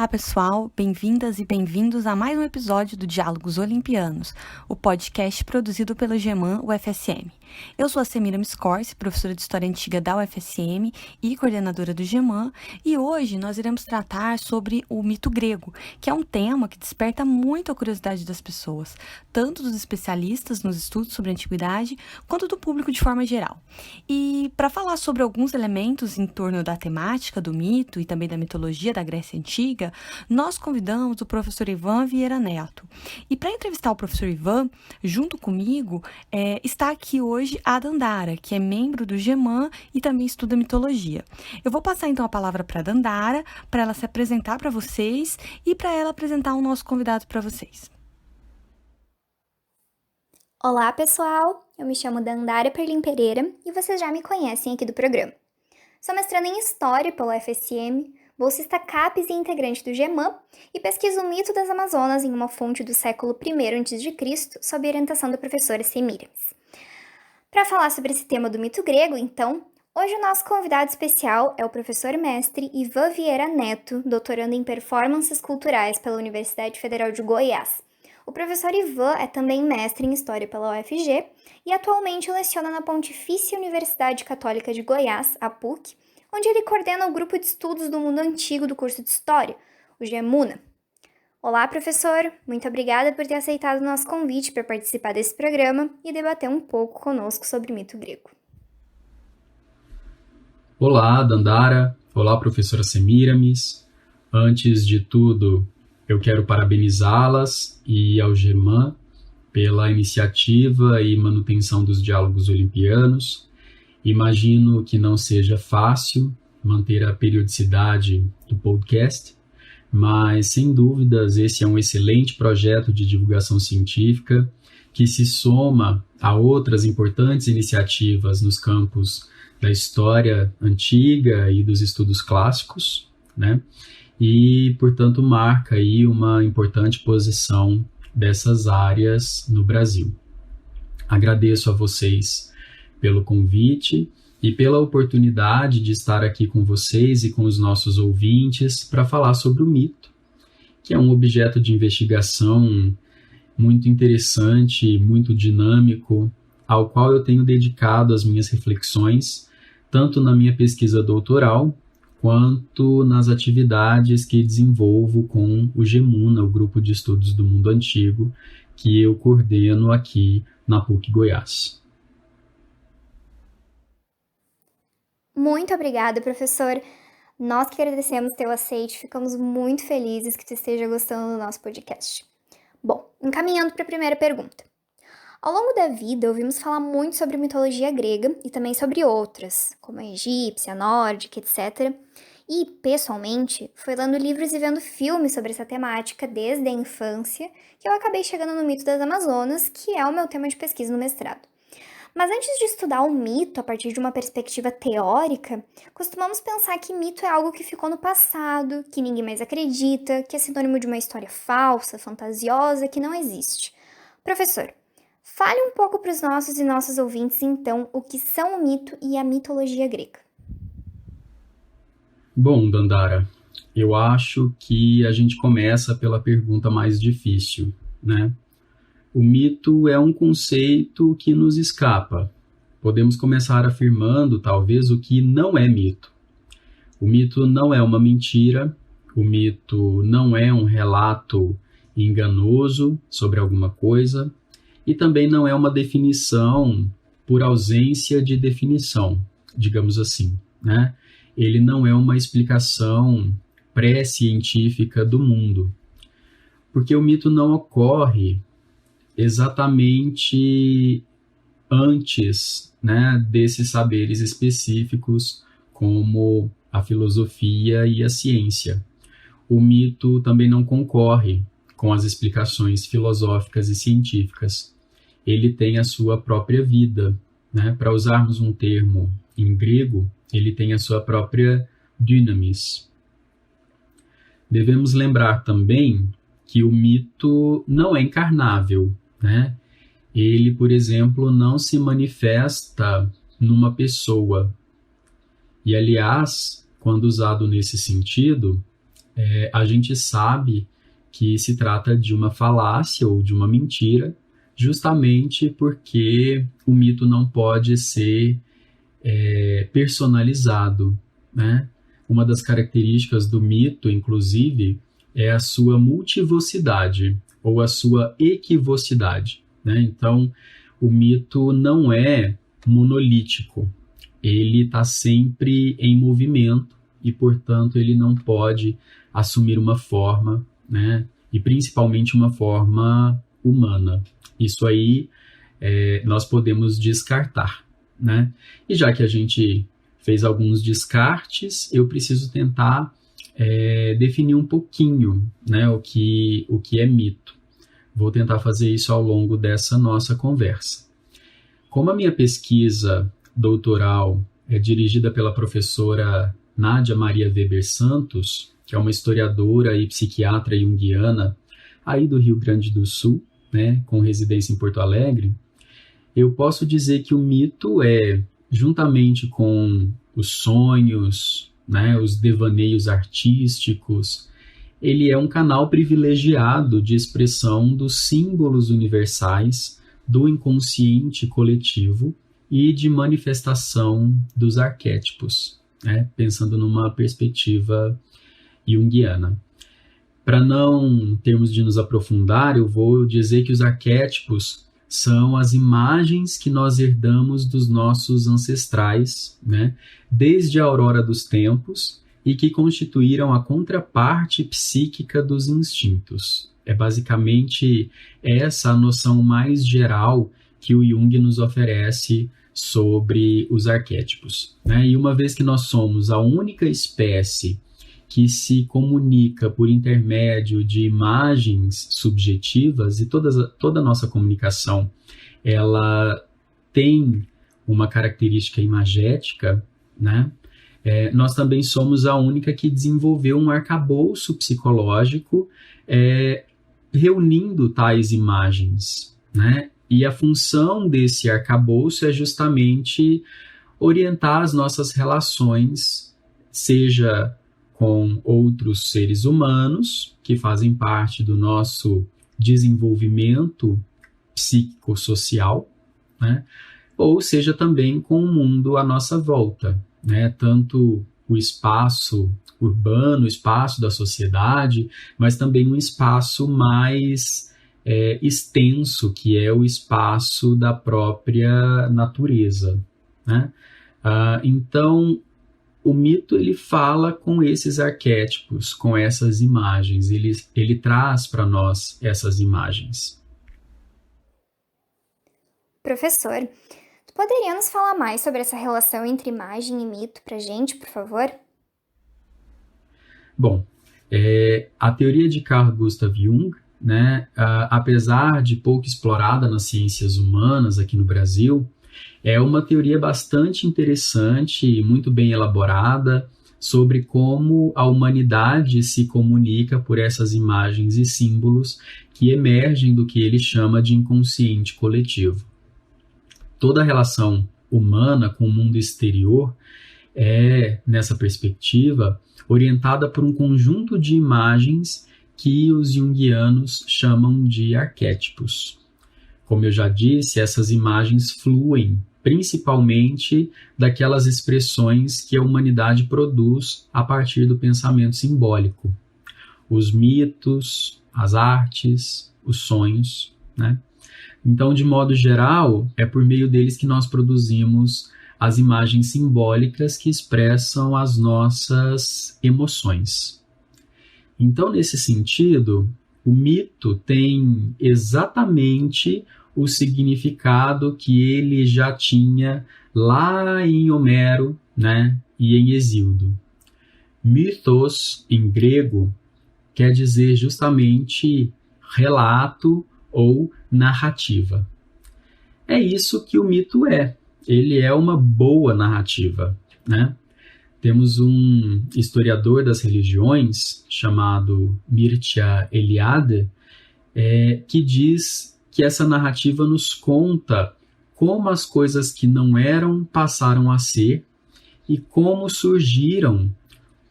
Olá, pessoal! Bem-vindas e bem-vindos a mais um episódio do Diálogos Olimpianos, o podcast produzido pelo GEMAN UFSM. Eu sou a Semiramis Corsi, professora de História Antiga da UFSM e coordenadora do GEMAN, e hoje nós iremos tratar sobre o mito grego, que é um tema que desperta muita curiosidade das pessoas, tanto dos especialistas nos estudos sobre a antiguidade, quanto do público de forma geral. E para falar sobre alguns elementos em torno da temática do mito e também da mitologia da Grécia Antiga, nós convidamos o professor Ivan Vieira Neto. E para entrevistar o professor Ivan, junto comigo, está aqui hoje a Dandara, que é membro do GEMAN e também estuda mitologia. Eu vou passar então a palavra para a Dandara, para ela se apresentar para vocês e para ela apresentar o nosso convidado para vocês. Olá, pessoal! Eu me chamo Dandara Perlim Pereira e vocês já me conhecem aqui do programa. Sou mestranda em História pela UFSM, bolsista CAPES e integrante do GEMAN e pesquiso o mito das Amazonas em uma fonte do século I a.C., sob orientação da professora Semiramis. Para falar sobre esse tema do mito grego, então, hoje o nosso convidado especial é o professor mestre Ivan Vieira Neto, doutorando em Performances Culturais pela Universidade Federal de Goiás. O professor Ivan é também mestre em História pela UFG e atualmente leciona na Pontifícia Universidade Católica de Goiás, a PUC, onde ele coordena o Grupo de Estudos do Mundo Antigo do curso de História, o GEMUNA. Olá, professor! Muito obrigada por ter aceitado o nosso convite para participar desse programa e debater um pouco conosco sobre mito grego. Olá, Dandara! Olá, professora Semiramis! Antes de tudo, eu quero parabenizá-las e ao GEMAN pela iniciativa e manutenção dos diálogos olimpianos. Imagino que não seja fácil manter a periodicidade do podcast, mas, sem dúvidas, esse é um excelente projeto de divulgação científica que se soma a outras importantes iniciativas nos campos da história antiga e dos estudos clássicos, né? E, portanto, marca aí uma importante posição dessas áreas no Brasil. Agradeço a vocês pelo convite e pela oportunidade de estar aqui com vocês e com os nossos ouvintes para falar sobre o mito, que é um objeto de investigação muito interessante, muito dinâmico, ao qual eu tenho dedicado as minhas reflexões, tanto na minha pesquisa doutoral, quanto nas atividades que desenvolvo com o GEMUNA, o Grupo de Estudos do Mundo Antigo, que eu coordeno aqui na PUC Goiás. Muito obrigada, professor. Nós que agradecemos teu aceite, ficamos muito felizes que tu esteja gostando do nosso podcast. Bom, encaminhando para a primeira pergunta. Ao longo da vida, ouvimos falar muito sobre mitologia grega e também sobre outras, como a egípcia, a nórdica, etc. E, pessoalmente, foi lendo livros e vendo filmes sobre essa temática desde a infância que eu acabei chegando no mito das Amazonas, que é o meu tema de pesquisa no mestrado. Mas antes de estudar o mito a partir de uma perspectiva teórica, costumamos pensar que mito é algo que ficou no passado, que ninguém mais acredita, que é sinônimo de uma história falsa, fantasiosa, que não existe. Professor, fale um pouco para os nossos e nossas ouvintes, então, o que são o mito e a mitologia grega. Bom, Dandara, eu acho que a gente começa pela pergunta mais difícil, né? O mito é um conceito que nos escapa. Podemos começar afirmando, talvez, o que não é mito. O mito não é uma mentira, o mito não é um relato enganoso sobre alguma coisa, e também não é uma definição por ausência de definição, digamos assim, né? Ele não é uma explicação pré-científica do mundo, porque o mito não ocorre exatamente antes, né, desses saberes específicos como a filosofia e a ciência. O mito também não concorre com as explicações filosóficas e científicas. Ele tem a sua própria vida, né? Para usarmos um termo em grego, ele tem a sua própria dynamis. Devemos lembrar também que o mito não é encarnável, né? Ele, por exemplo, não se manifesta numa pessoa. E, aliás, quando usado nesse sentido, a gente sabe que se trata de uma falácia ou de uma mentira, justamente porque o mito não pode ser personalizado, né? Uma das características do mito, inclusive, é a sua multivocidade ou a sua equivocidade, né? Então, o mito não é monolítico, ele está sempre em movimento e, portanto, ele não pode assumir uma forma, né? E principalmente uma forma humana. Isso aí nós podemos descartar, né? E já que a gente fez alguns descartes, eu preciso tentar definir um pouquinho, né, o que é mito. Vou tentar fazer isso ao longo dessa nossa conversa. Como a minha pesquisa doutoral é dirigida pela professora Nádia Maria Weber Santos, que é uma historiadora e psiquiatra junguiana aí do Rio Grande do Sul, né, com residência em Porto Alegre, eu posso dizer que o mito juntamente com os sonhos, né, os devaneios artísticos, ele é um canal privilegiado de expressão dos símbolos universais, do inconsciente coletivo e de manifestação dos arquétipos, né, pensando numa perspectiva junguiana. Para não termos de nos aprofundar, eu vou dizer que os arquétipos são as imagens que nós herdamos dos nossos ancestrais, né, desde a aurora dos tempos, e que constituíram a contraparte psíquica dos instintos. É basicamente essa a noção mais geral que o Jung nos oferece sobre os arquétipos, né? E uma vez que nós somos a única espécie que se comunica por intermédio de imagens subjetivas, e toda a nossa comunicação ela tem uma característica imagética, né? Nós também somos a única que desenvolveu um arcabouço psicológico reunindo tais imagens, né? E a função desse arcabouço é justamente orientar as nossas relações, seja com outros seres humanos, que fazem parte do nosso desenvolvimento psicossocial, né? Ou seja também com o mundo à nossa volta, né? Tanto o espaço urbano, o espaço da sociedade, mas também um espaço mais extenso, que é o espaço da própria natureza, né? Então, o mito ele fala com esses arquétipos, com essas imagens, ele traz para nós essas imagens. Professor, tu poderia nos falar mais sobre essa relação entre imagem e mito para a gente, por favor? Bom, a teoria de Carl Gustav Jung, né, apesar de pouco explorada nas ciências humanas aqui no Brasil, é uma teoria bastante interessante e muito bem elaborada sobre como a humanidade se comunica por essas imagens e símbolos que emergem do que ele chama de inconsciente coletivo. Toda a relação humana com o mundo exterior nessa perspectiva, orientada por um conjunto de imagens que os junguianos chamam de arquétipos. Como eu já disse, essas imagens fluem principalmente daquelas expressões que a humanidade produz a partir do pensamento simbólico. Os mitos, as artes, os sonhos, né? Então, de modo geral, é por meio deles que nós produzimos as imagens simbólicas que expressam as nossas emoções. Então, nesse sentido, o mito tem exatamente o significado que ele já tinha lá em Homero, né, e em Hesíodo. Mythos, em grego, quer dizer justamente relato ou narrativa. É isso que o mito é. Ele é uma boa narrativa, né? Temos um historiador das religiões chamado Mircea Eliade, que diz que essa narrativa nos conta como as coisas que não eram passaram a ser e como surgiram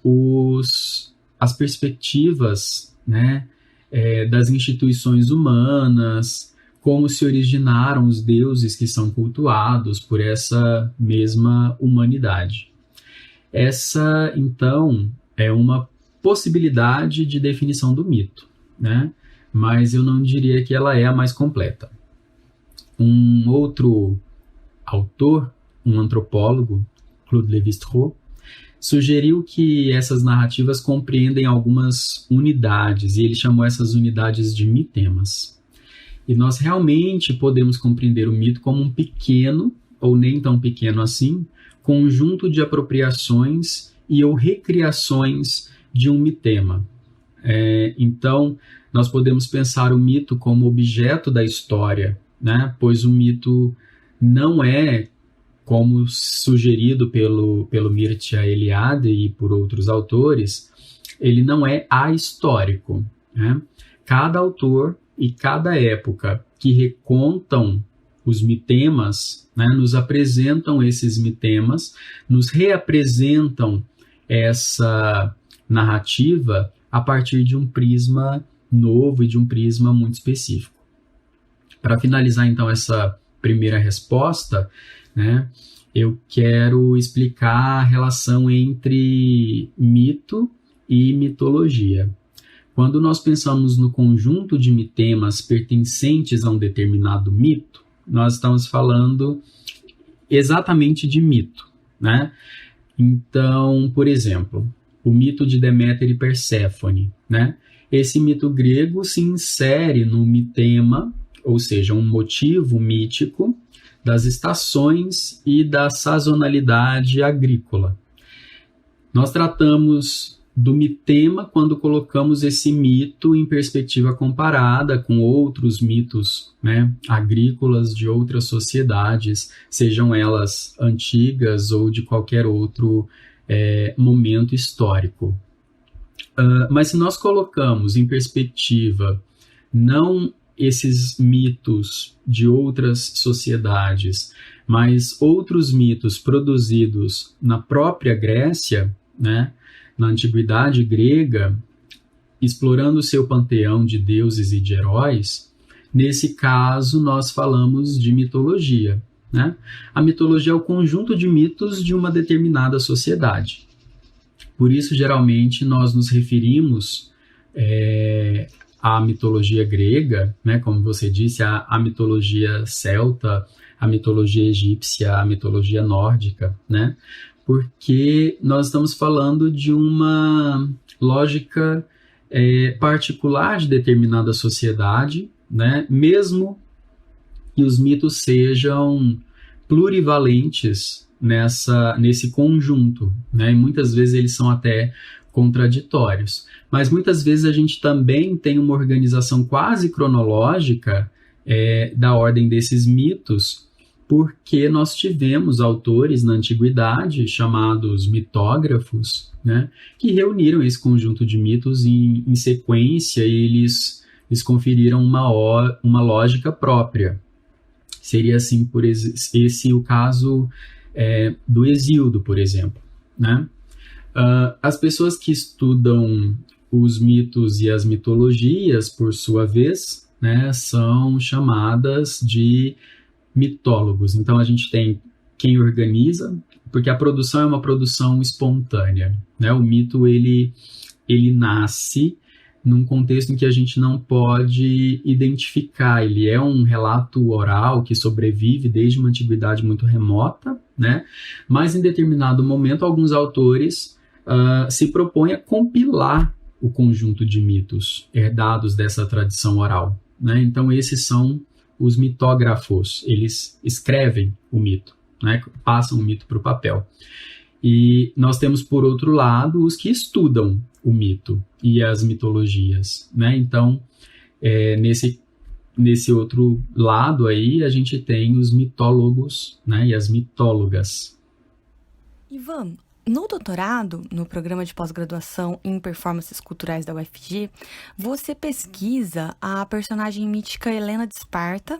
os as perspectivas, né, das instituições humanas, como se originaram os deuses que são cultuados por essa mesma humanidade. Essa, então, é uma possibilidade de definição do mito, né? Mas eu não diria que ela é a mais completa. Um outro autor, um antropólogo, Claude Lévi-Strauss, sugeriu que essas narrativas compreendem algumas unidades, e ele chamou essas unidades de mitemas. E nós realmente podemos compreender o mito como um pequeno, ou nem tão pequeno assim, conjunto de apropriações e ou recriações de um mitema. Então, nós podemos pensar o mito como objeto da história, né? Pois o mito não é, como sugerido pelo Mircea Eliade e por outros autores, ele não é ahistórico, né? Cada autor e cada época que recontam os mitemas, né, nos apresentam esses mitemas, nos reapresentam essa narrativa a partir de um prisma novo e de um prisma muito específico. Para finalizar, então, essa primeira resposta, né, eu quero explicar a relação entre mito e mitologia. Quando nós pensamos no conjunto de mitemas pertencentes a um determinado mito, nós estamos falando exatamente de mito, né? Então, por exemplo, o mito de Deméter e Perséfone, né? Esse mito grego se insere no mitema, ou seja, um motivo mítico das estações e da sazonalidade agrícola. Nós tratamos do mitema quando colocamos esse mito em perspectiva comparada com outros mitos, né, agrícolas de outras sociedades, sejam elas antigas ou de qualquer outro momento histórico. Mas se nós colocamos em perspectiva não esses mitos de outras sociedades, mas outros mitos produzidos na própria Grécia, né, na antiguidade grega, explorando o seu panteão de deuses e de heróis, nesse caso nós falamos de mitologia, né? A mitologia é o conjunto de mitos de uma determinada sociedade. Por isso, geralmente, nós nos referimos à mitologia grega, né? Como você disse, à mitologia celta, à mitologia egípcia, à mitologia nórdica, né? Porque nós estamos falando de uma lógica particular de determinada sociedade, né? Mesmo que os mitos sejam plurivalentes nesse conjunto, né? E muitas vezes eles são até contraditórios, mas muitas vezes a gente também tem uma organização quase cronológica da ordem desses mitos, porque nós tivemos autores na antiguidade, chamados mitógrafos, né, que reuniram esse conjunto de mitos em sequência e eles conferiram uma lógica própria. Seria assim, esse o caso do Hesíodo, por exemplo, né? As pessoas que estudam os mitos e as mitologias, por sua vez, né, são chamadas de mitólogos. Então a gente tem quem organiza, porque a produção é uma produção espontânea, né? O mito ele nasce num contexto em que a gente não pode identificar. Ele é um relato oral que sobrevive desde uma antiguidade muito remota, né? Mas em determinado momento alguns autores se propõem a compilar o conjunto de mitos herdados dessa tradição oral, né? Então esses são os mitógrafos, eles escrevem o mito, né? Passam o mito para o papel. E nós temos, por outro lado, os que estudam o mito e as mitologias, né? Então, nesse outro lado aí, a gente tem os mitólogos, né? E as mitólogas. Ivan, No doutorado, no programa de pós-graduação em performances culturais da UFG, você pesquisa a personagem mítica Helena de Esparta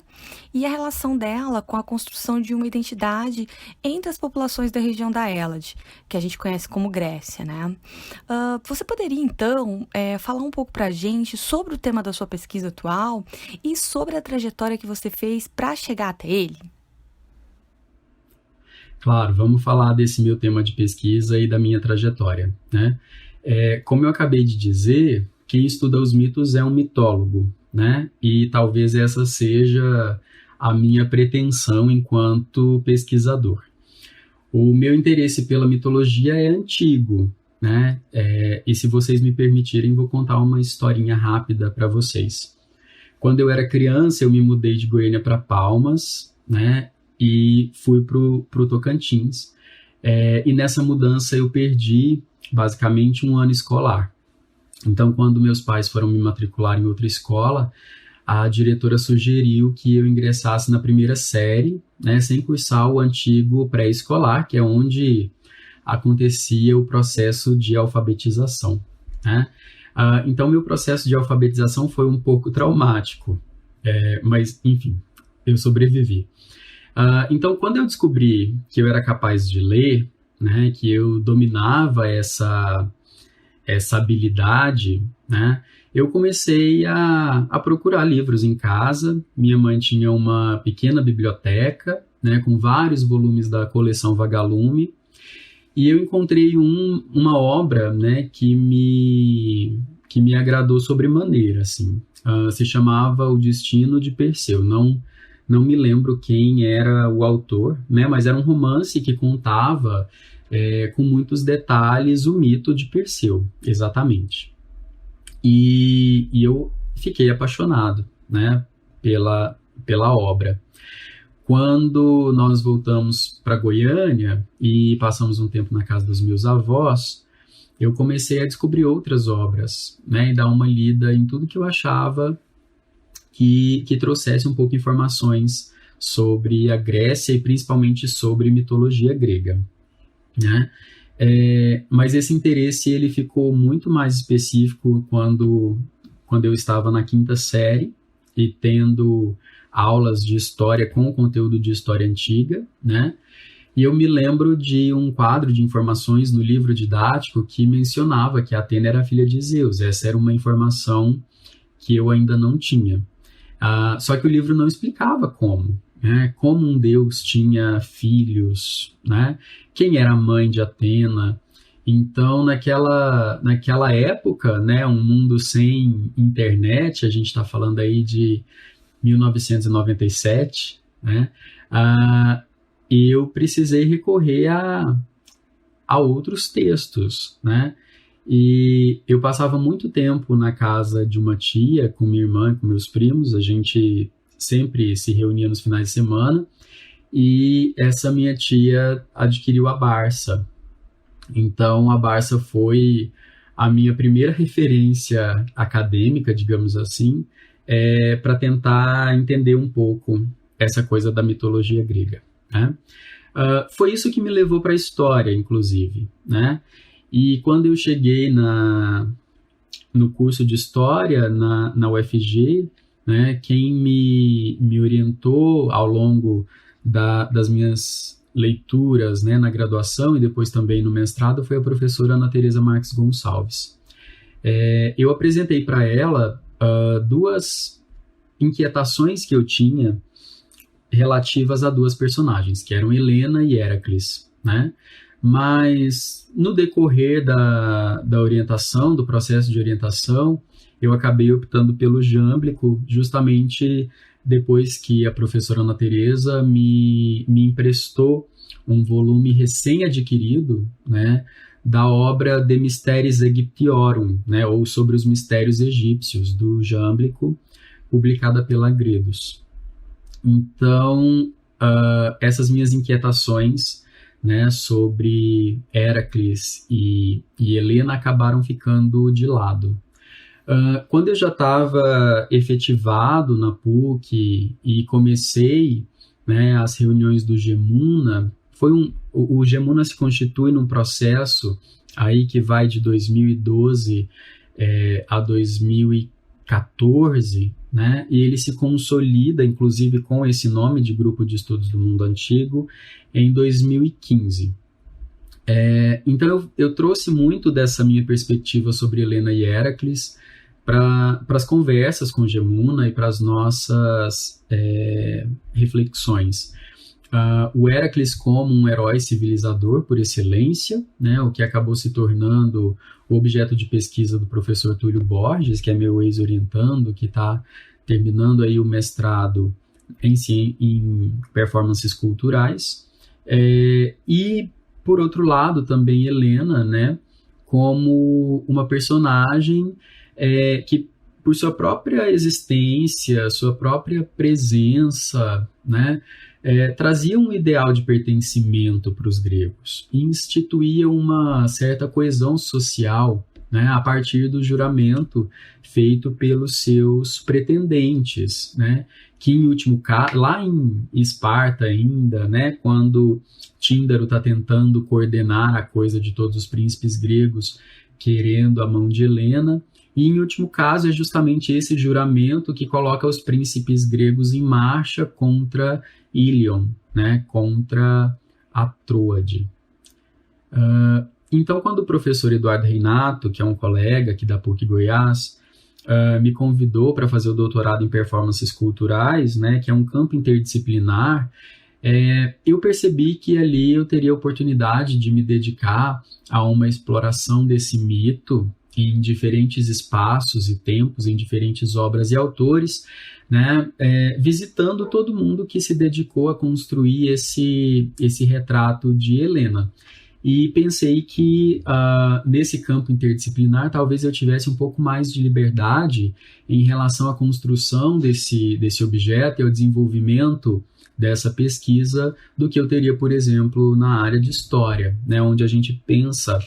e a relação dela com a construção de uma identidade entre as populações da região da Hélade, que a gente conhece como Grécia, né? Você poderia, então, falar um pouco pra gente sobre o tema da sua pesquisa atual e sobre a trajetória que você fez para chegar até ele? Claro, vamos falar desse meu tema de pesquisa e da minha trajetória, né? Como eu acabei de dizer, quem estuda os mitos é um mitólogo, né? E talvez essa seja a minha pretensão enquanto pesquisador. O meu interesse pela mitologia é antigo, né? E se vocês me permitirem, vou contar uma historinha rápida para vocês. Quando eu era criança, eu me mudei de Goiânia para Palmas, né? E fui pro Tocantins. E nessa mudança eu perdi basicamente um ano escolar. Então, quando meus pais foram me matricular em outra escola, a diretora sugeriu que eu ingressasse na primeira série, né, sem cursar o antigo pré-escolar, que é onde acontecia o processo de alfabetização, né? Então, meu processo de alfabetização foi um pouco traumático, mas, enfim, eu sobrevivi. Então, quando eu descobri que eu era capaz de ler, né, que eu dominava essa habilidade, né, eu comecei a procurar livros em casa. Minha mãe tinha uma pequena biblioteca, né, com vários volumes da coleção Vagalume, e eu encontrei uma obra, né, que me agradou sobremaneira, assim. Se chamava O Destino de Perseu. Não me lembro quem era o autor, né, mas era um romance que contava com muitos detalhes o mito de Perseu, exatamente. E eu fiquei apaixonado, né, pela obra. Quando nós voltamos para Goiânia e passamos um tempo na casa dos meus avós, eu comecei a descobrir outras obras, né, e dar uma lida em tudo que eu achava que trouxesse um pouco de informações sobre a Grécia e principalmente sobre mitologia grega, né? Mas esse interesse ele ficou muito mais específico quando eu estava na quinta série e tendo aulas de história com conteúdo de história antiga, né? E eu me lembro de um quadro de informações no livro didático que mencionava que Atena era filha de Zeus. Essa era uma informação que eu ainda não tinha. Só que o livro não explicava como, né? Como um deus tinha filhos, né? Quem era a mãe de Atena. Então, naquela época, né, um mundo sem internet, a gente está falando aí de 1997, né? Eu precisei recorrer a outros textos, né? E eu passava muito tempo na casa de uma tia, com minha irmã, com meus primos. A gente sempre se reunia nos finais de semana. E essa minha tia adquiriu a Barça. Então, a Barça foi a minha primeira referência acadêmica, digamos assim, para tentar entender um pouco essa coisa da mitologia grega, né? Foi isso que me levou para a história, inclusive, né? E quando eu cheguei no curso de História na UFG, né, quem me orientou ao longo das minhas leituras, né, na graduação e depois também no mestrado foi a professora Ana Teresa Marques Gonçalves. Eu apresentei para ela duas inquietações que eu tinha relativas a duas personagens, que eram Helena e Héracles, né? Mas no decorrer da orientação, do processo de orientação, eu acabei optando pelo Jâmblico, justamente depois que a professora Ana Teresa me emprestou um volume recém-adquirido, né, da obra De Mysteris Aegyptiorum, né, ou Sobre os Mistérios Egípcios, do Jâmblico, publicada pela Gredos. Então, essas minhas inquietações, né, sobre Héracles e Helena acabaram ficando de lado. Quando eu já estava efetivado na PUC e comecei, né, as reuniões do Gemuna, foi o Gemuna se constitui num processo aí que vai de 2012 a 2014, né? E ele se consolida, inclusive, com esse nome de Grupo de Estudos do Mundo Antigo, em 2015. Então, eu trouxe muito dessa minha perspectiva sobre Helena e Héracles para as conversas com Gemuna e para as nossas reflexões. O Héracles como um herói civilizador por excelência, né, o que acabou se tornando o objeto de pesquisa do professor Túlio Borges, que é meu ex-orientando, que está terminando aí o mestrado em performances culturais. E, por outro lado, também Helena, né, como uma personagem que, por sua própria existência, sua própria presença, né, trazia um ideal de pertencimento para os gregos e instituía uma certa coesão social, né, a partir do juramento feito pelos seus pretendentes, né, que em último caso, lá em Esparta ainda, né, quando Tíndaro está tentando coordenar a coisa de todos os príncipes gregos querendo a mão de Helena, e em último caso é justamente esse juramento que coloca os príncipes gregos em marcha contra Ilion, né, contra a Troade. Então, quando o professor Eduardo Reinato, que é um colega aqui da PUC Goiás, me convidou para fazer o doutorado em performances culturais, né, que é um campo interdisciplinar, eu percebi que ali eu teria a oportunidade de me dedicar a uma exploração desse mito em diferentes espaços e tempos, em diferentes obras e autores, né, visitando todo mundo que se dedicou a construir esse retrato de Helena. E pensei que nesse campo interdisciplinar talvez eu tivesse um pouco mais de liberdade em relação à construção desse objeto e ao desenvolvimento dessa pesquisa do que eu teria, por exemplo, na área de história, né, onde a gente pensa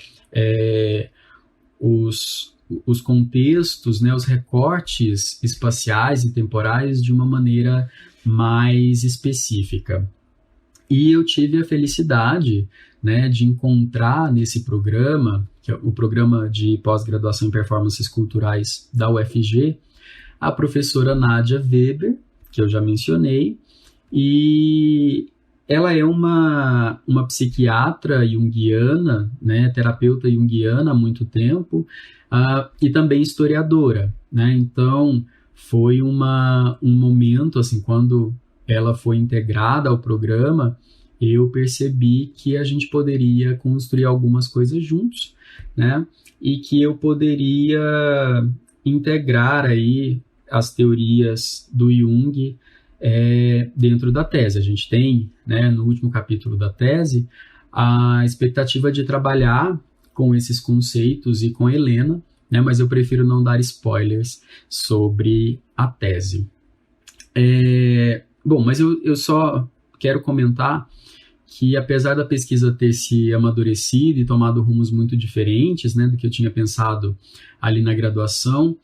os contextos, né, os recortes espaciais e temporais de uma maneira mais específica. E eu tive a felicidade, né, de encontrar nesse programa, que é o programa de pós-graduação em performances culturais da UFG, a professora Nádia Weber, que eu já mencionei, e ela é uma psiquiatra junguiana, né, terapeuta junguiana há muito tempo, e também historiadora, né? Então, foi um momento, assim, quando ela foi integrada ao programa, eu percebi que a gente poderia construir algumas coisas juntos, né? E que eu poderia integrar aí as teorias do Jung dentro da tese. A gente tem, né, no último capítulo da tese, a expectativa de trabalhar com esses conceitos e com Helena, né, mas eu prefiro não dar spoilers sobre a tese. Bom, mas eu só quero comentar que, apesar da pesquisa ter se amadurecido e tomado rumos muito diferentes, né, do que eu tinha pensado ali na graduação,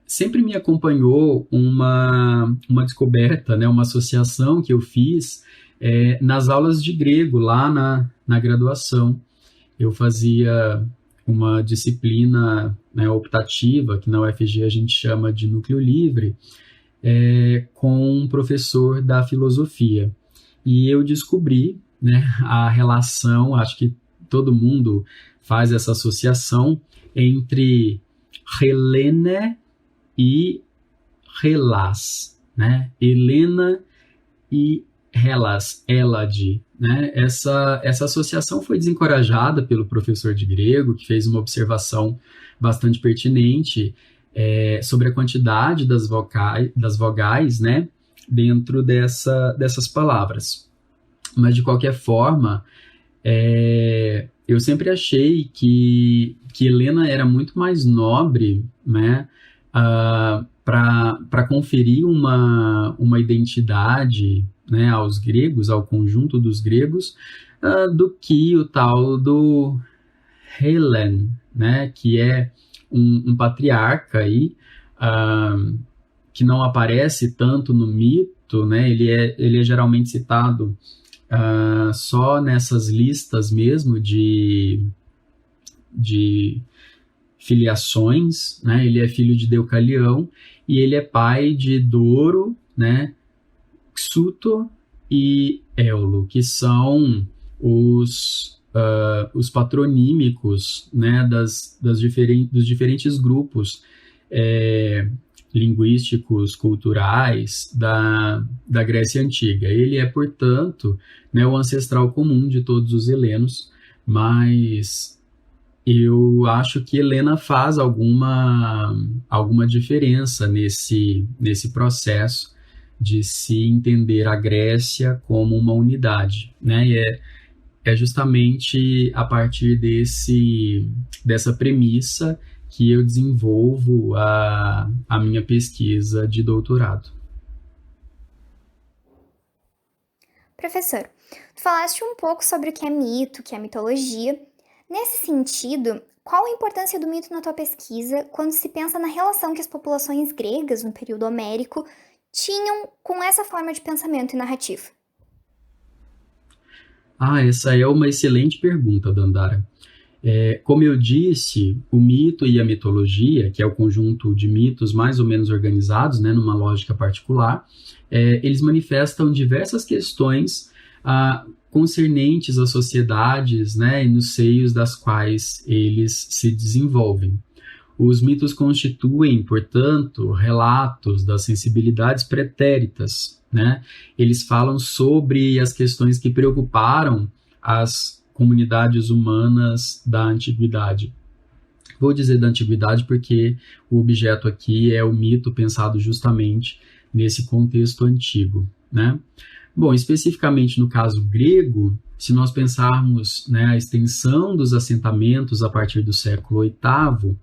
sempre me acompanhou uma descoberta, né, uma associação que eu fiz nas aulas de grego lá na graduação. Eu fazia uma disciplina, né, optativa, que na UFG a gente chama de núcleo livre, com um professor da filosofia. E eu descobri, né, a relação, acho que todo mundo faz essa associação entre Helene e Hellas, né? Helena e Hellas, Hélade, né? Essa associação foi desencorajada pelo professor de grego, que fez uma observação bastante pertinente sobre a quantidade das vogais, né, dentro dessas palavras. Mas, de qualquer forma, eu sempre achei que Helena era muito mais nobre, né, para conferir uma identidade, né, aos gregos, ao conjunto dos gregos, do que o tal do Helen, né, que é um patriarca aí, que não aparece tanto no mito, né, ele é geralmente citado só nessas listas mesmo de filiações, né? Ele é filho de Deucalião e ele é pai de Doro, né? Xuto e Éulo, que são os patronímicos, né? dos diferentes grupos linguísticos, culturais da Grécia Antiga. Ele é, portanto, né, o ancestral comum de todos os helenos, mas eu acho que Helena faz alguma diferença nesse processo de se entender a Grécia como uma unidade, né? E é justamente a partir dessa premissa que eu desenvolvo a minha pesquisa de doutorado. Professor, tu falaste um pouco sobre o que é mito, o que é mitologia. Nesse sentido, qual a importância do mito na tua pesquisa quando se pensa na relação que as populações gregas, no período homérico, tinham com essa forma de pensamento e narrativa? Essa é uma excelente pergunta, Dandara. Como eu disse, o mito e a mitologia, que é o conjunto de mitos mais ou menos organizados, né, numa lógica particular, eles manifestam diversas questões concernentes às sociedades, né, e nos seios das quais eles se desenvolvem. Os mitos constituem, portanto, relatos das sensibilidades pretéritas, né? Eles falam sobre as questões que preocuparam as comunidades humanas da antiguidade. Vou dizer da antiguidade porque o objeto aqui é o mito pensado justamente nesse contexto antigo, né? Bom, especificamente no caso grego, se nós pensarmos, né, a extensão dos assentamentos a partir do século VIII,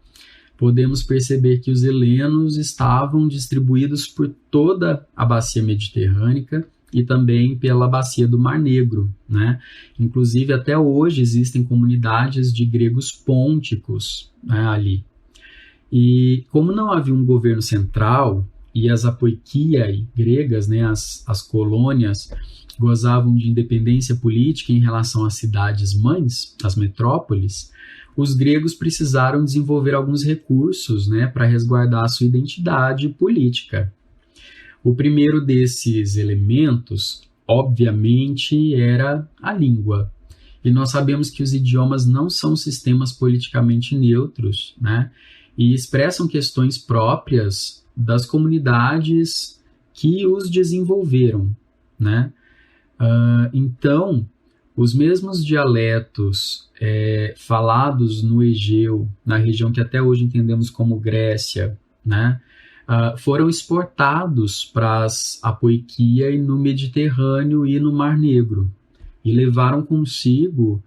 podemos perceber que os helenos estavam distribuídos por toda a bacia mediterrânea e também pela bacia do Mar Negro, né? Inclusive, até hoje existem comunidades de gregos pônticos, né, ali. E como não havia um governo central e as apoikiai gregas, né, as colônias, gozavam de independência política em relação às cidades-mães, as metrópoles, os gregos precisaram desenvolver alguns recursos, né, para resguardar a sua identidade política. O primeiro desses elementos, obviamente, era a língua. E nós sabemos que os idiomas não são sistemas politicamente neutros, né, e expressam questões próprias das comunidades que os desenvolveram, né? Então, os mesmos dialetos falados no Egeu, na região que até hoje entendemos como Grécia, né, foram exportados para as Apoikiai no Mediterrâneo e no Mar Negro e levaram consigo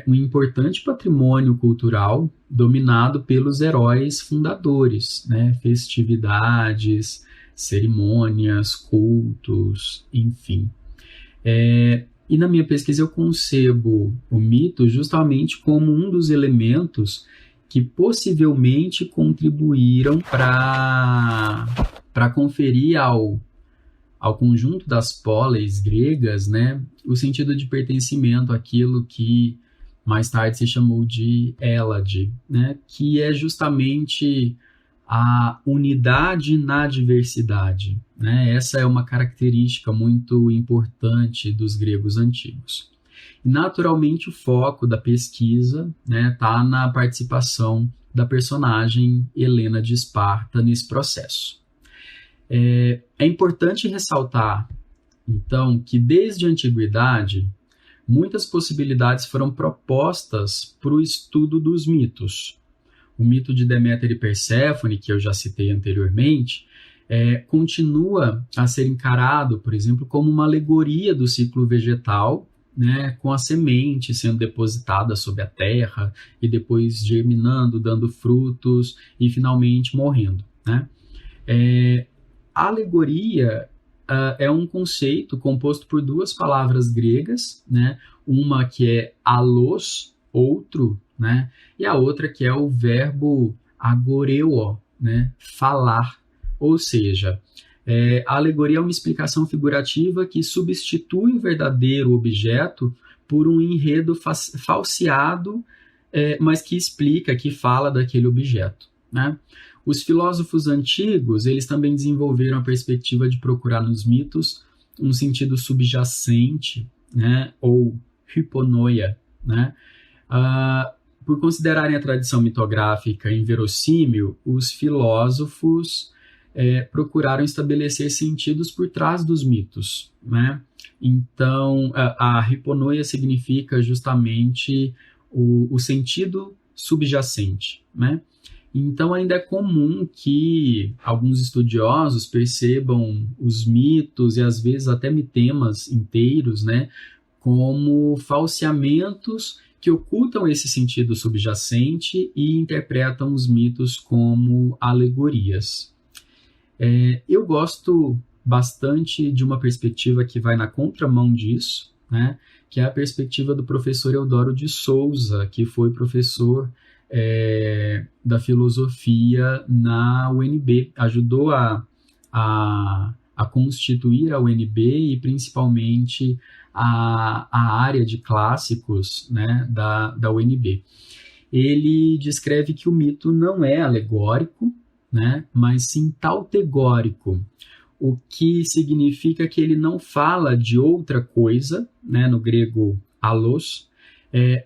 um importante patrimônio cultural dominado pelos heróis fundadores, né, festividades, cerimônias, cultos, enfim. E na minha pesquisa eu concebo o mito justamente como um dos elementos que possivelmente contribuíram para conferir ao conjunto das polis gregas, né, o sentido de pertencimento àquilo que mais tarde se chamou de Hélade, né, que é justamente a unidade na diversidade, né? Essa é uma característica muito importante dos gregos antigos. E, naturalmente, o foco da pesquisa, né, está na participação da personagem Helena de Esparta nesse processo. É importante ressaltar, então, que desde a antiguidade, muitas possibilidades foram propostas para o estudo dos mitos. O mito de Deméter e Perséfone, que eu já citei anteriormente, continua a ser encarado, por exemplo, como uma alegoria do ciclo vegetal, né, com a semente sendo depositada sobre a terra e depois germinando, dando frutos e finalmente morrendo, né? A alegoria é um conceito composto por duas palavras gregas, né? Uma que é alos, outro, né? E a outra que é o verbo agoreuo, né? Falar. Ou seja, A alegoria é uma explicação figurativa que substitui o verdadeiro objeto por um enredo falseado, mas que explica, que fala daquele objeto, né? Os filósofos antigos, eles também desenvolveram a perspectiva de procurar nos mitos um sentido subjacente, né? Ou hyponoia, né? Por considerarem a tradição mitográfica inverossímil, os filósofos procuraram estabelecer sentidos por trás dos mitos, né? Então, a hyponoia significa justamente o sentido subjacente, né? Então, ainda é comum que alguns estudiosos percebam os mitos e, às vezes, até mitemas inteiros, né, como falseamentos que ocultam esse sentido subjacente e interpretam os mitos como alegorias. Eu gosto bastante de uma perspectiva que vai na contramão disso, né, que é a perspectiva do professor Eudoro de Souza, que foi professor da filosofia na UNB, ajudou a constituir a UNB e principalmente a área de clássicos, né, da UNB. Ele descreve que o mito não é alegórico, né, mas sim tautegórico, o que significa que ele não fala de outra coisa, né, no grego allos,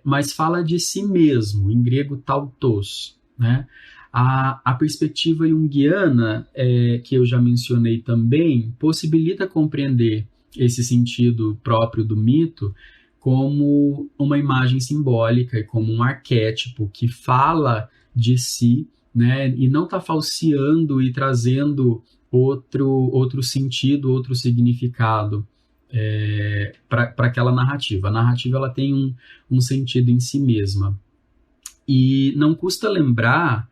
mas fala de si mesmo, em grego tautos, né? A perspectiva junguiana, que eu já mencionei também, possibilita compreender esse sentido próprio do mito como uma imagem simbólica e como um arquétipo que fala de si, né? E não está falseando e trazendo outro sentido, outro significado para aquela narrativa. A narrativa ela tem um sentido em si mesma. E não custa lembrar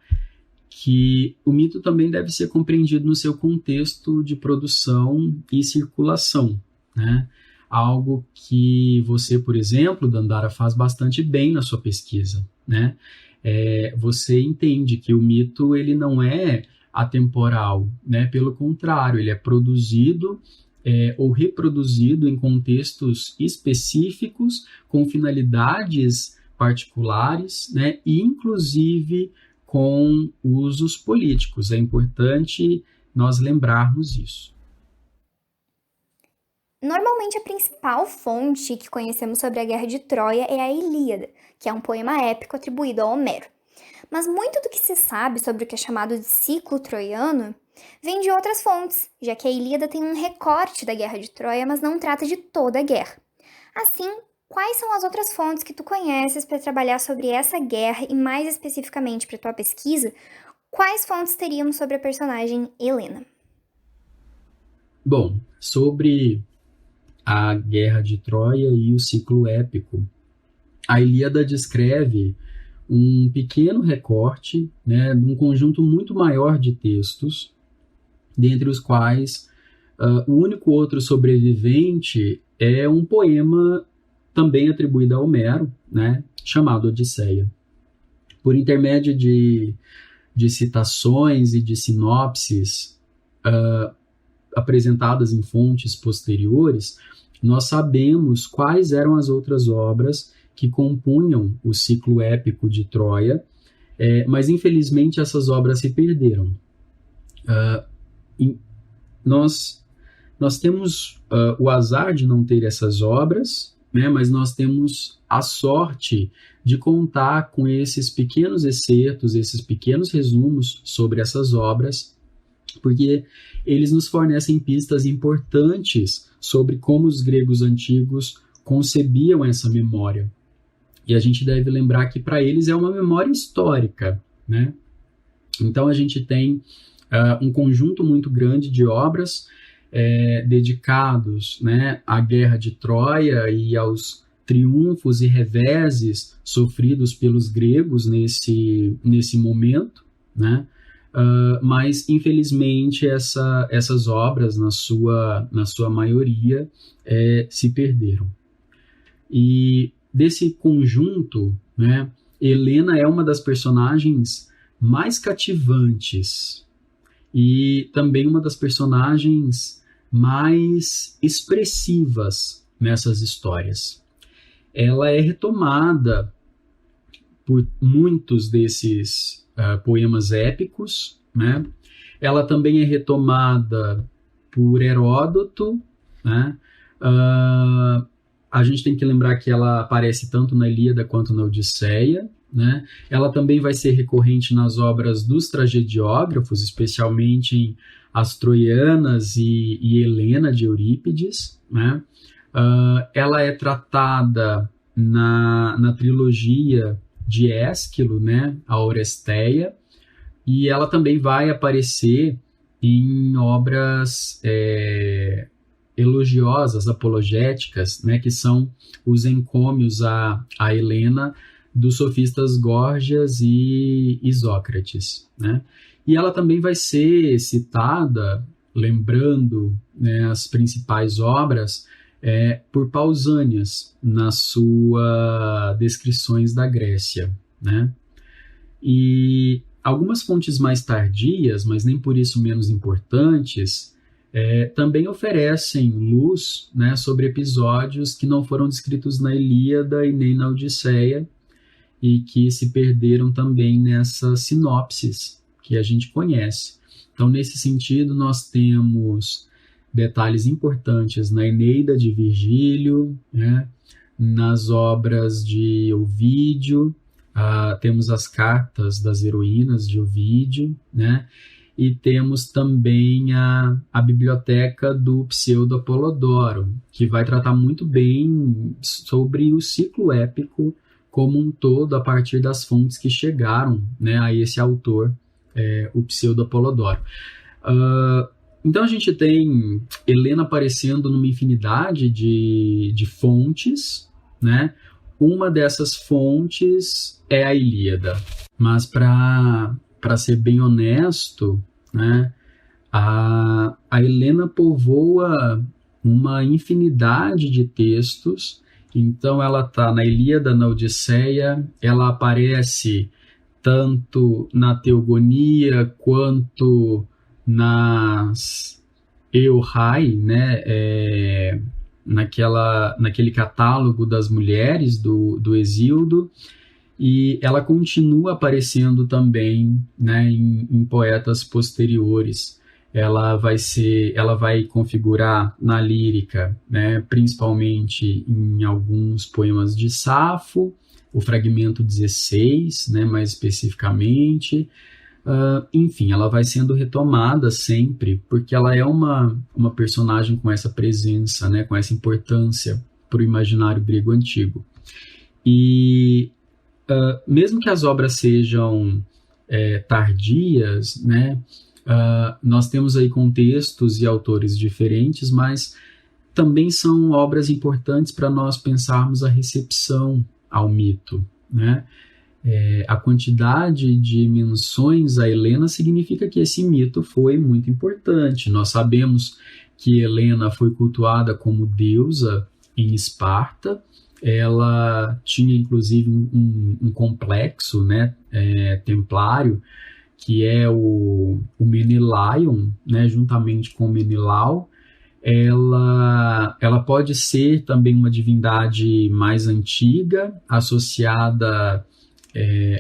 que o mito também deve ser compreendido no seu contexto de produção e circulação, né? Algo que você, por exemplo, Dandara, faz bastante bem na sua pesquisa, né? Você entende que o mito ele não é atemporal, né? Pelo contrário, ele é produzido ou reproduzido em contextos específicos, com finalidades particulares, né? E inclusive com usos políticos. É importante nós lembrarmos isso. Normalmente a principal fonte que conhecemos sobre a Guerra de Troia é a Ilíada, que é um poema épico atribuído a Homero. Mas muito do que se sabe sobre o que é chamado de ciclo troiano vem de outras fontes, já que a Ilíada tem um recorte da Guerra de Troia, mas não trata de toda a guerra. Assim, quais são as outras fontes que tu conheces para trabalhar sobre essa guerra e, mais especificamente para tua pesquisa, quais fontes teríamos sobre a personagem Helena? Bom, sobre a Guerra de Troia e o ciclo épico, a Ilíada descreve um pequeno recorte, né, de um conjunto muito maior de textos, dentre os quais o único outro sobrevivente é um poema também atribuído a Homero, né, chamado Odisseia. Por intermédio de citações e de sinopses apresentadas em fontes posteriores, nós sabemos quais eram as outras obras que compunham o ciclo épico de Troia, mas infelizmente essas obras se perderam. Nós temos o azar de não ter essas obras, né, mas nós temos a sorte de contar com esses pequenos excertos, esses pequenos resumos sobre essas obras, porque eles nos fornecem pistas importantes sobre como os gregos antigos concebiam essa memória. E a gente deve lembrar que para eles é uma memória histórica, né? Então a gente tem um conjunto muito grande de obras dedicados, né, à Guerra de Troia e aos triunfos e reveses sofridos pelos gregos nesse momento, né? Mas infelizmente essas obras, na sua maioria, se perderam. E desse conjunto, né, Helena é uma das personagens mais cativantes e também uma das personagens mais expressivas nessas histórias. Ela é retomada por muitos desses poemas épicos, né? Ela também é retomada por Heródoto, né? A gente tem que lembrar que ela aparece tanto na Ilíada quanto na Odisseia, né? Ela também vai ser recorrente nas obras dos tragediógrafos, especialmente em As Troianas e Helena de Eurípides, né? Ela é tratada na trilogia de Ésquilo, né? A Oresteia, e ela também vai aparecer em obras elogiosas, apologéticas, né? Que são os encômios a Helena dos sofistas Górgias e Isócrates, né? E ela também vai ser citada, lembrando, né, as principais obras, por Pausânias, nas suas descrições da Grécia, né? E algumas fontes mais tardias, mas nem por isso menos importantes, também oferecem luz, né, sobre episódios que não foram descritos na Ilíada e nem na Odisseia, e que se perderam também nessas sinopses que a gente conhece. Então, nesse sentido, nós temos detalhes importantes na Eneida de Virgílio, né? Nas obras de Ovídio, temos as cartas das heroínas de Ovídio, né? E temos também a biblioteca do Pseudo-Apolodoro, que vai tratar muito bem sobre o ciclo épico como um todo, a partir das fontes que chegaram, né, a esse autor, o Pseudo-Apolodoro. Então a gente tem Helena aparecendo numa infinidade de fontes, né? Uma dessas fontes é a Ilíada. Mas para ser bem honesto, né, a Helena povoa uma infinidade de textos. Então ela está na Ilíada, na Odisseia, ela aparece tanto na Teogonia quanto nas Euhai, né? Naquele catálogo das mulheres do Hesíodo, e ela continua aparecendo também, né, em poetas posteriores. Ela vai configurar na lírica, né, principalmente em alguns poemas de Safo, o fragmento 16, né, mais especificamente. Enfim, ela vai sendo retomada sempre, porque ela é uma personagem com essa presença, né, com essa importância para o imaginário grego antigo. E mesmo que as obras sejam tardias, né, nós temos aí contextos e autores diferentes, mas também são obras importantes para nós pensarmos a recepção ao mito, né? A quantidade de menções a Helena significa que esse mito foi muito importante. Nós sabemos que Helena foi cultuada como deusa em Esparta. Ela tinha inclusive um complexo, né, templário, que é o Menelaion, né, juntamente com Menelau. Ela pode ser também uma divindade mais antiga, associada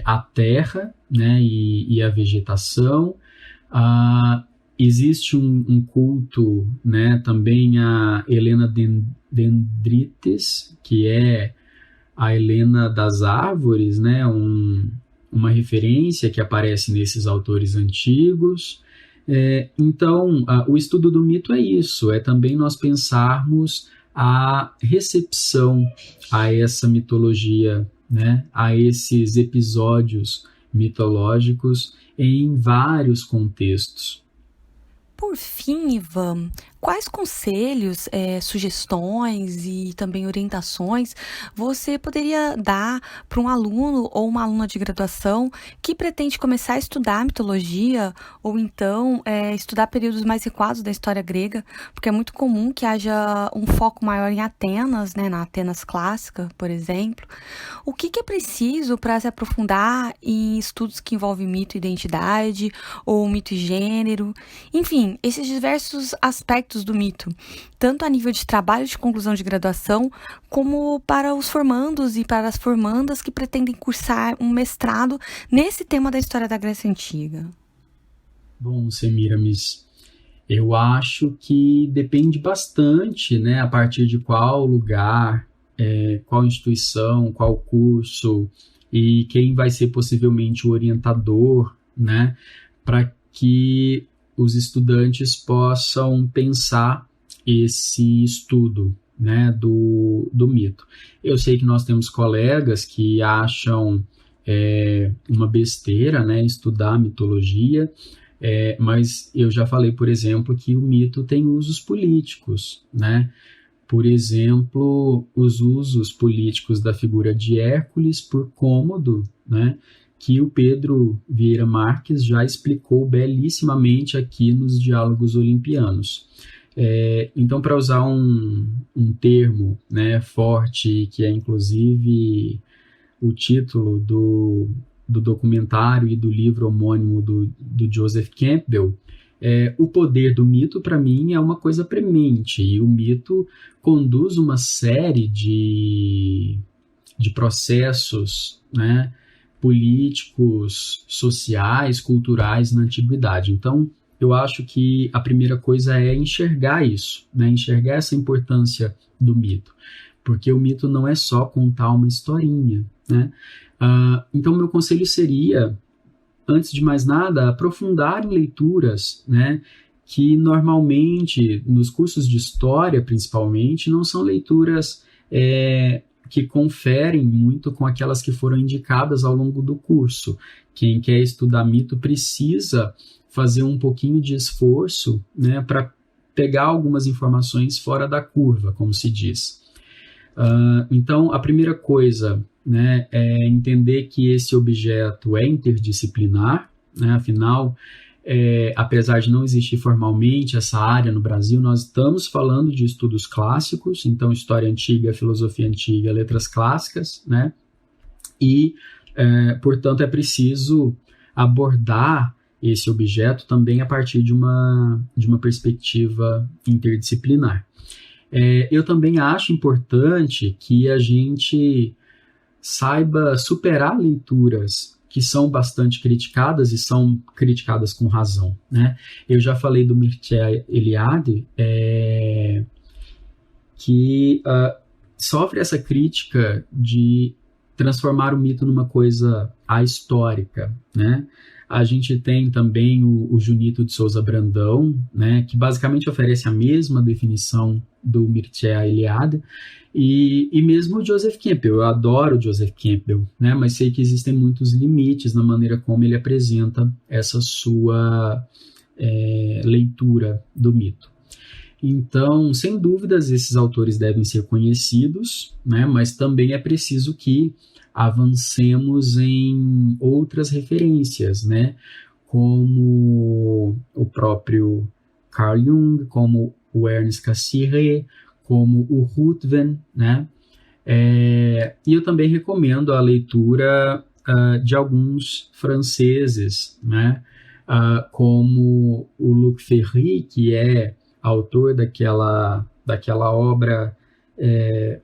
à terra, né, e à vegetação. Existe um culto, né, também a Helena Dendrites, que é a Helena das árvores, né, uma referência que aparece nesses autores antigos. Então, o estudo do mito é isso, é também nós pensarmos a recepção a essa mitologia, né, a esses episódios mitológicos em vários contextos. Por fim, Ivan, quais conselhos, sugestões e também orientações você poderia dar para um aluno ou uma aluna de graduação que pretende começar a estudar mitologia ou então estudar períodos mais recuados da história grega, porque é muito comum que haja um foco maior em Atenas, né, na Atenas clássica, por exemplo. O que é preciso para se aprofundar em estudos que envolvem mito e identidade, ou mito e gênero, enfim, esses diversos aspectos do mito, tanto a nível de trabalho de conclusão de graduação, como para os formandos e para as formandas que pretendem cursar um mestrado nesse tema da história da Grécia Antiga? Bom, Semiramis, eu acho que depende bastante, né, a partir de qual lugar, qual instituição, qual curso e quem vai ser possivelmente o orientador, né, para que os estudantes possam pensar esse estudo, né, do mito. Eu sei que nós temos colegas que acham uma besteira, né, estudar mitologia, mas eu já falei, por exemplo, que o mito tem usos políticos, né? Por exemplo, os usos políticos da figura de Hércules por Cômodo, né? Que o Pedro Vieira Marques já explicou belíssimamente aqui nos Diálogos Olimpianos. Então, para usar um termo, né, forte, que é inclusive o título do documentário e do livro homônimo do Joseph Campbell, o poder do mito, para mim, é uma coisa premente, e o mito conduz uma série de processos, né, políticos, sociais, culturais na antiguidade. Então, eu acho que a primeira coisa é enxergar isso, né? Enxergar essa importância do mito, porque o mito não é só contar uma historinha, né? Então, meu conselho seria, antes de mais nada, aprofundar em leituras, né, que normalmente, nos cursos de história, principalmente, não são leituras que conferem muito com aquelas que foram indicadas ao longo do curso. Quem quer estudar mito precisa fazer um pouquinho de esforço, né, para pegar algumas informações fora da curva, como se diz. Então, a primeira coisa, né, é entender que esse objeto é interdisciplinar, né, afinal, apesar de não existir formalmente essa área no Brasil, nós estamos falando de estudos clássicos, então história antiga, filosofia antiga, letras clássicas, né? E, portanto, é preciso abordar esse objeto também a partir de uma perspectiva interdisciplinar. Eu também acho importante que a gente saiba superar leituras que são bastante criticadas e são criticadas com razão, né? Eu já falei do Mircea Eliade, que sofre essa crítica de transformar o mito numa coisa ahistórica, né? A gente tem também o Junito de Souza Brandão, né, que basicamente oferece a mesma definição do Mircea Eliade, e mesmo o Joseph Campbell. Eu adoro o Joseph Campbell, né, mas sei que existem muitos limites na maneira como ele apresenta essa sua leitura do mito. Então, sem dúvidas, esses autores devem ser conhecidos, né, mas também é preciso que avancemos em outras referências, né, como o próprio Carl Jung, como o Ernest Cassirer, como o Ruthven, né, e eu também recomendo a leitura de alguns franceses, né, como o Luc Ferry, que é autor daquela obra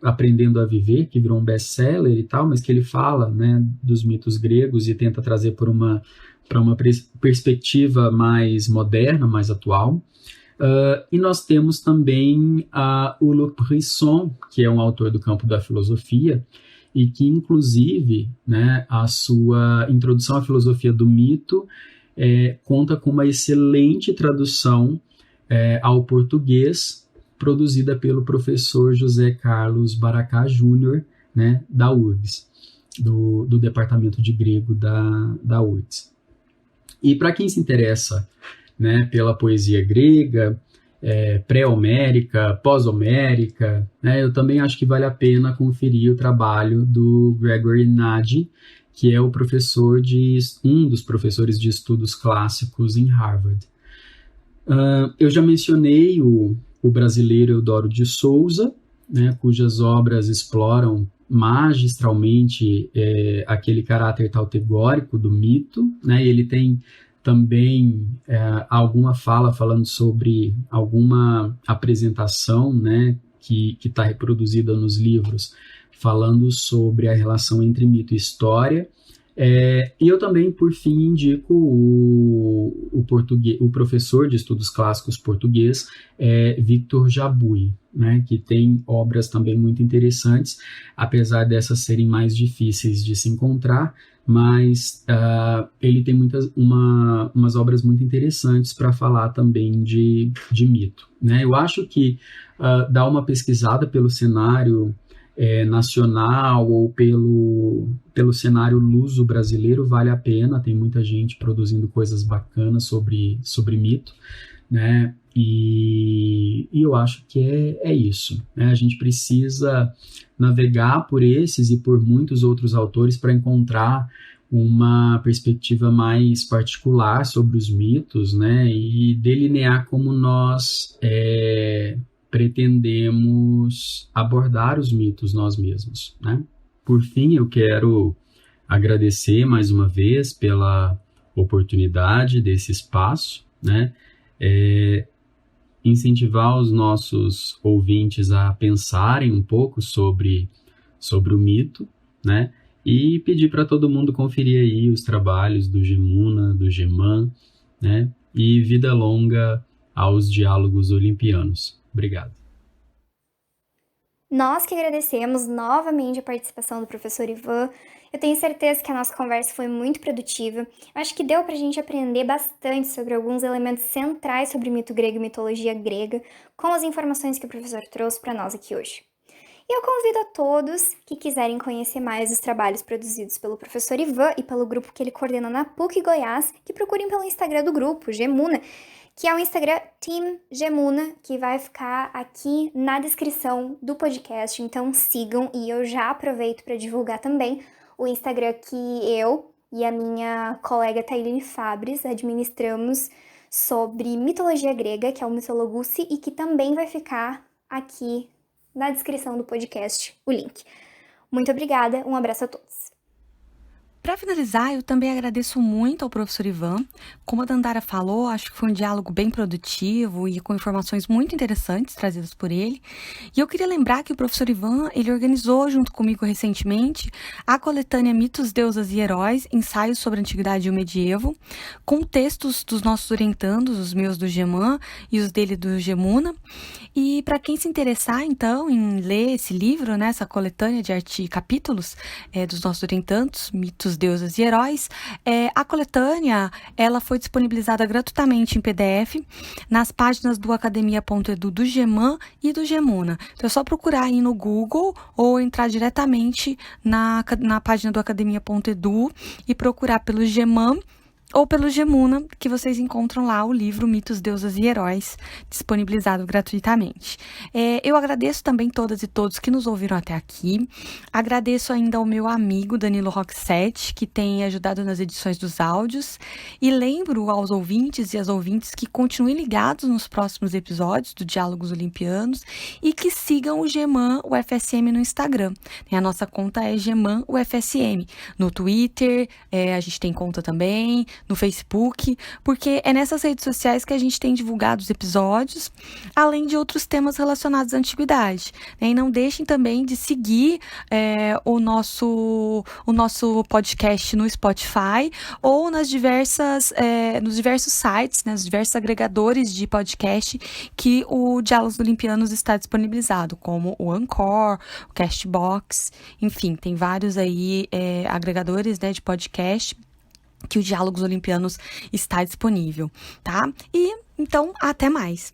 Aprendendo a Viver, que virou um best-seller e tal, mas que ele fala, né, dos mitos gregos e tenta trazer para uma perspectiva mais moderna, mais atual. E nós temos também o Luc Brisson, que é um autor do campo da filosofia, e que, inclusive, né, a sua introdução à filosofia do mito conta com uma excelente tradução ao português, produzida pelo professor José Carlos Baracá Júnior, né, da URGS, do Departamento de Grego da URGS. E para quem se interessa, né, pela poesia grega pré-homérica, pós-homérica, né? Eu também acho que vale a pena conferir o trabalho do Gregory Nadi, que é um dos professores de estudos clássicos em Harvard. Eu já mencionei o brasileiro Eudoro de Souza, né, cujas obras exploram magistralmente aquele caráter tautegórico do mito, né? Ele tem também alguma fala falando sobre alguma apresentação, né, que está reproduzida nos livros, falando sobre a relação entre mito e história. E eu também, por fim, indico o professor de estudos clássicos português, Victor Jabouille, né, que tem obras também muito interessantes, apesar dessas serem mais difíceis de se encontrar, mas ele tem umas obras muito interessantes para falar também de mito, né? Eu acho que dar uma pesquisada pelo cenário nacional ou pelo cenário luso brasileiro vale a pena, tem muita gente produzindo coisas bacanas sobre mito, né? E eu acho que é isso, né? A gente precisa navegar por esses e por muitos outros autores para encontrar uma perspectiva mais particular sobre os mitos, né? E delinear como nós pretendemos abordar os mitos nós mesmos, né? Por fim, eu quero agradecer mais uma vez pela oportunidade desse espaço, né? Incentivar os nossos ouvintes a pensarem um pouco sobre o mito, né? E pedir para todo mundo conferir aí os trabalhos do Gemuna, do Geman, né? E vida longa aos diálogos olimpianos. Obrigado. Nós que agradecemos novamente a participação do professor Ivan. Eu tenho certeza que a nossa conversa foi muito produtiva. Eu acho que deu pra gente aprender bastante sobre alguns elementos centrais sobre mito grego e mitologia grega, com as informações que o professor trouxe para nós aqui hoje. E eu convido a todos que quiserem conhecer mais os trabalhos produzidos pelo professor Ivan e pelo grupo que ele coordena na PUC Goiás, que procurem pelo Instagram do grupo, Gemuna, que é o Instagram Team Gemuna, que vai ficar aqui na descrição do podcast, então sigam, e eu já aproveito para divulgar também o Instagram que eu e a minha colega Tailine Fabres administramos sobre mitologia grega, que é o Mitologusi, e que também vai ficar aqui na descrição do podcast o link. Muito obrigada, um abraço a todos. Para finalizar, eu também agradeço muito ao professor Ivan. Como a Dandara falou, acho que foi um diálogo bem produtivo e com informações muito interessantes trazidas por ele. E eu queria lembrar que o professor Ivan, ele organizou junto comigo recentemente a coletânea Mitos, Deusas e Heróis, ensaios sobre a Antiguidade e o Medievo, com textos dos nossos orientandos, os meus do Geman e os dele do Gemuna. E para quem se interessar, então, em ler esse livro, né, essa coletânea de capítulos dos nossos orientandos, Mitos, Deusas e Heróis, a coletânea ela foi disponibilizada gratuitamente em PDF nas páginas do academia.edu do Geman e do Gemuna. Então é só procurar aí no Google ou entrar diretamente na página do academia.edu e procurar pelo Geman ou pelo Gemuna, que vocês encontram lá o livro Mitos, Deusas e Heróis, disponibilizado gratuitamente. Eu agradeço também todas e todos que nos ouviram até aqui. Agradeço ainda ao meu amigo Danilo Roxette, que tem ajudado nas edições dos áudios. E lembro aos ouvintes e às ouvintes que continuem ligados nos próximos episódios do Diálogos Olimpianos e que sigam o Geman UFSM no Instagram. A nossa conta é Geman UFSM. No Twitter, a gente tem conta também, no Facebook, porque é nessas redes sociais que a gente tem divulgado os episódios, além de outros temas relacionados à antiguidade. E não deixem também de seguir o nosso podcast no Spotify ou nos diversos sites, nos diversos agregadores de podcast que o Diálogos Olimpianos está disponibilizado, como o Anchor, o Castbox, enfim, tem vários aí agregadores, né, de podcast que o Diálogos Olimpianos está disponível, tá? E, então, até mais!